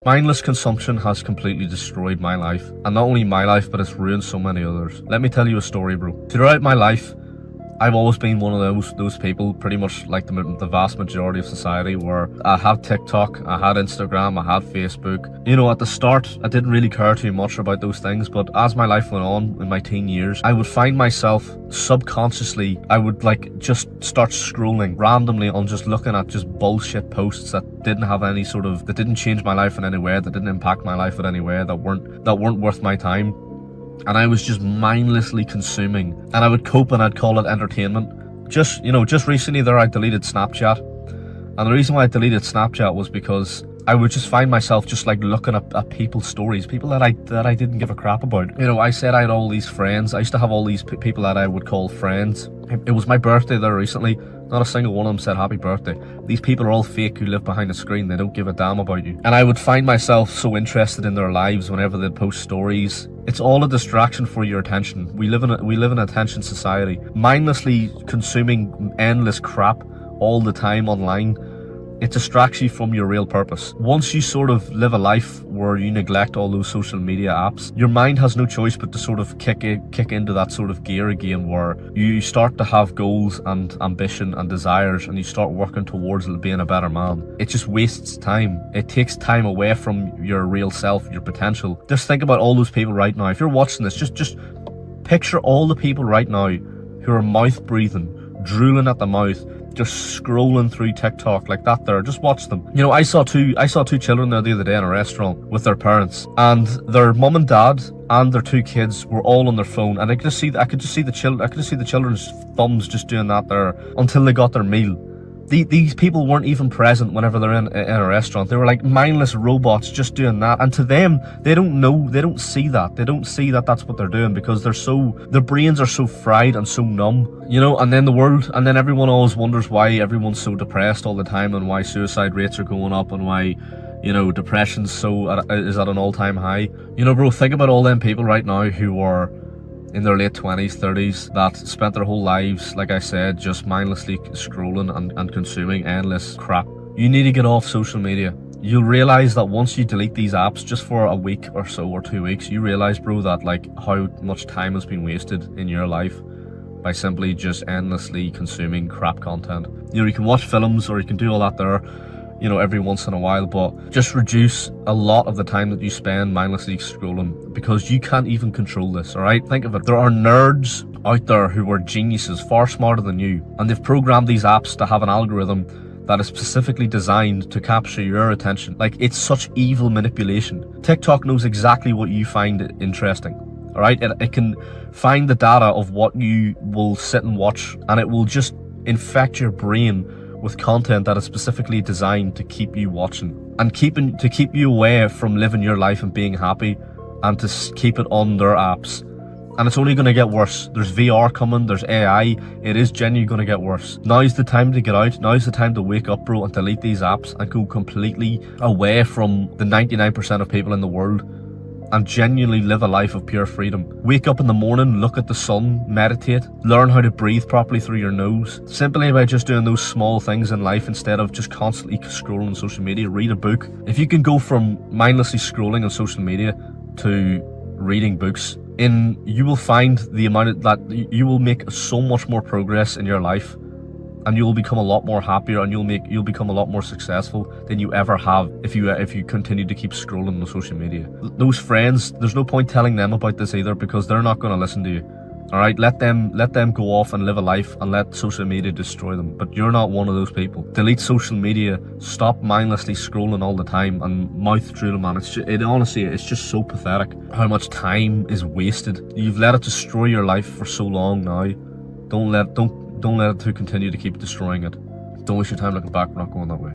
Mindless consumption has completely destroyed my life. And not only my life, but it's ruined so many others. Let me tell you a story, bro. Throughout my life, I've always been one of those people, pretty much like the vast majority of society, where I had TikTok, I had Instagram, I had Facebook. You know, at the start, I didn't really care too much about those things, but as my life went on in my teen years, I would find myself subconsciously, I would like just start scrolling randomly on just looking at just bullshit posts that didn't have any that didn't change my life in any way, that didn't impact my life in any way, that weren't worth my time. And I was just mindlessly consuming, and I would cope and I'd call it entertainment. Just recently there I deleted Snapchat, and the reason why I deleted Snapchat was because I would just find myself just like looking at people's stories, people that I didn't give a crap about. You know, I said I had all these friends. I used to have all these people that I would call friends. It was my birthday there recently. Not a single one of them said happy birthday. These people are all fake who live behind a screen. They don't give a damn about you. And I would find myself so interested in their lives whenever they'd post stories. It's all a distraction for your attention. We live in an attention society. Mindlessly consuming endless crap all the time online, it distracts you from your real purpose. Once you sort of live a life where you neglect all those social media apps, your mind has no choice but to sort of kick into that sort of gear again, where you start to have goals and ambition and desires, and you start working towards being a better man. It just wastes time. It takes time away from your real self, your potential. Just think about all those people right now. If you're watching this, just picture all the people right now who are mouth breathing, drooling at the mouth, just scrolling through TikTok like that there. Just watch them. You know, I saw two children there the other day in a restaurant with their parents, and their mum and dad and their two kids were all on their phone, and I could just see the children's thumbs just doing that there until they got their meal. These people weren't even present whenever they're in a restaurant. They were like mindless robots just doing that. And to them, they don't see that. They don't see that that's what they're doing, because their brains are so fried and so numb. You know, and then everyone always wonders why everyone's so depressed all the time, and why suicide rates are going up, and why, you know, depression's is at an all-time high. You know, bro, think about all them people right now who are in their late 20s, 30s, that spent their whole lives, like I said, just mindlessly scrolling and consuming endless crap. You need to get off social media. You'll realize that once you delete these apps just for a week or so, or 2 weeks, you realize, bro, that like how much time has been wasted in your life by simply just endlessly consuming crap content. You know, you can watch films or you can do all that there, you know, every once in a while, but just reduce a lot of the time that you spend mindlessly scrolling, because you can't even control this. All right, think of it. There are nerds out there who are geniuses, far smarter than you, and they've programmed these apps to have an algorithm that is specifically designed to capture your attention. Like, it's such evil manipulation. TikTok knows exactly what you find interesting. All right, it can find the data of what you will sit and watch, and it will just infect your brain with content that is specifically designed to keep you watching, and to keep you away from living your life and being happy, and to keep it on their apps. And it's only going to get worse. There's VR coming, there's AI. It is genuinely going to get worse. Now's the time to get out. Now's the time to wake up, bro, and delete these apps and go completely away from the 99% of people in the world, and genuinely live a life of pure freedom. Wake up in the morning, look at the sun, meditate, learn how to breathe properly through your nose. Simply by just doing those small things in life instead of just constantly scrolling on social media. Read a book. If you can go from mindlessly scrolling on social media to reading books, you will find the amount that you will make so much more progress in your life, and you will become a lot more happier, and you'll become a lot more successful than you ever have if you continue to keep scrolling on social media. Those friends, there's no point telling them about this either, because they're not going to listen to you. All right, let them go off and live a life, and let social media destroy them. But you're not one of those people. Delete social media. Stop mindlessly scrolling all the time and mouth drooling, man. Honestly, it's just so pathetic how much time is wasted. You've let it destroy your life for so long now. Don't let it to continue to keep destroying it. Don't waste your time looking back. We're not going that way.